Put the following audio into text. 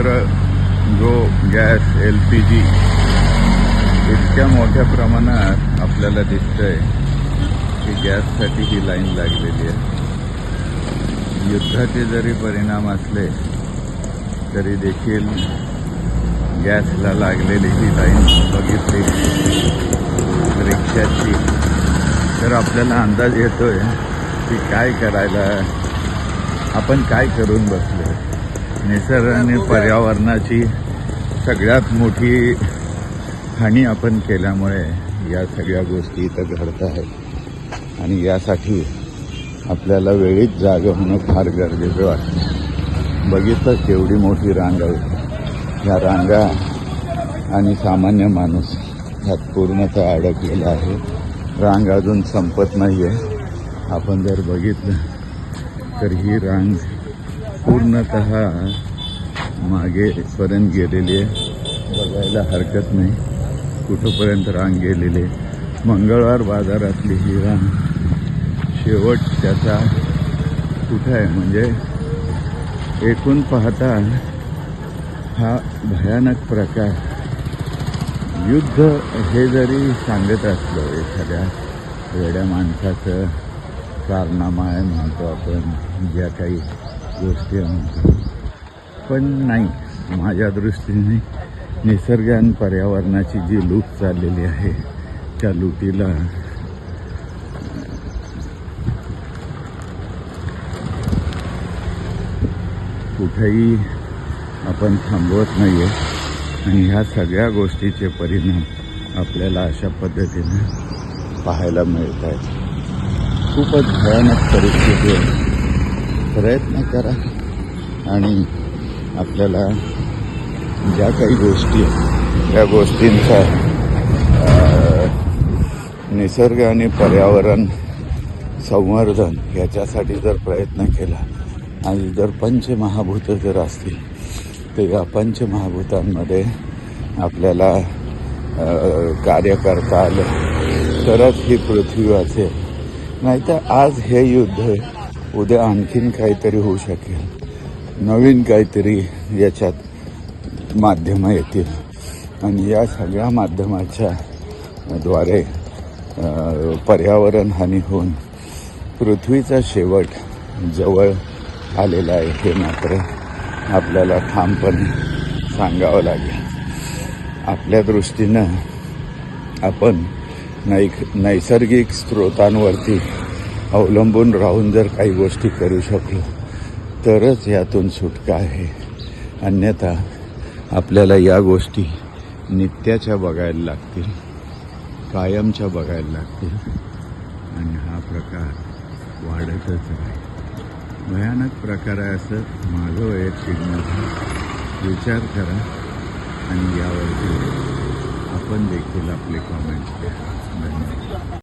राजेंद्र गो gas LPG इतक्या मोठ्या प्रमाणात आपल्याला दिसतंय की गॅससाठी ही लाईन लागलेली आहे. युद्धाचे जरी परिणाम असले तरी देखील गॅसला लागलेली ही लाईन बघितली रिक्षाची तर आपल्याला अंदाज येतोय की काय करायला आपण काय करून बसलो. निसर्ग आणि पर्यावरणाची सगळ्यात मोठी हानी आपण केल्यामुळे या सगळ्या गोष्टी इथं घडत आहेत आणि यासाठी आपल्याला वेळीच जागं होणं फार गरजेचं वाटतं. बघितलं केवढी मोठी रांग आहे. ह्या रांगा आणि सामान्य माणूस ह्यात पूर्णतः अडकलेला आहे. रांग अजून संपत नाही आहे. आपण जर बघितलं तर ही रांग पूर्णतः मागेपर्यंत गेलेली आहे. बघायला हरकत नाही कुठंपर्यंत रांग गेलेली आहे. मंगळवार बाजारातली ही रांग शेवट त्याचा कुठं आहे म्हणजे एकूण पाहता हा भयानक प्रकार. युद्ध हे जरी सांगत असलं एखाद्या वेड्या माणसाचं कारनामा आहे म्हणतो आपण, ज्या काही गोष्टी म्हणतो, पण नाही. माझ्या दृष्टीने निसर्ग आणि पर्यावरणाची जी लूट चाललेली आहे त्या लुटीला कुठेही आपण थांबवत नाही आहे आणि ह्या सगळ्या गोष्टीचे परिणाम आपल्याला अशा पद्धतीने पाहायला मिळत आहेत. खूपच भयानक परिस्थिती आहे. प्रयत्न करा आणि आपल्याला ज्या काही गोष्टी आहेत त्या गोष्टींचा निसर्ग आणि पर्यावरण संवर्धन याच्यासाठी जर प्रयत्न केला आणि जर पंचमहाभूतं जर असतील तर या पंचमहाभूतांमध्ये आपल्याला कार्य करता आलं तरच ही पृथ्वी वाचेल. नाहीतर आज हे युद्ध उद्या आणखीन काहीतरी होऊ शकेल. नवीन काहीतरी याच्यात माध्यमं येतील आणि या सगळ्या माध्यमाच्या द्वारे पर्यावरण हानी होऊन पृथ्वीचा शेवट जवळ आलेला आहे हे मात्र आपल्याला ठामपणे सांगावं लागेल. आपल्या दृष्टीनं आपण नैसर्गिक स्रोतांवरती अवलंबून राहून जर काही गोष्टी करू शकलो तरच यातून सुटका आहे. अन्यथा आपल्याला या गोष्टी नित्याच्या बघायला लागतील, कायमच्या बघायला लागतील आणि हा प्रकार वाढतच आहे. भयानक प्रकार आहे असं माझं वैयक्तिक मत. विचार करा आणि यावरती आपण देखील आपले कॉमेंट्स द्या. धन्यवाद.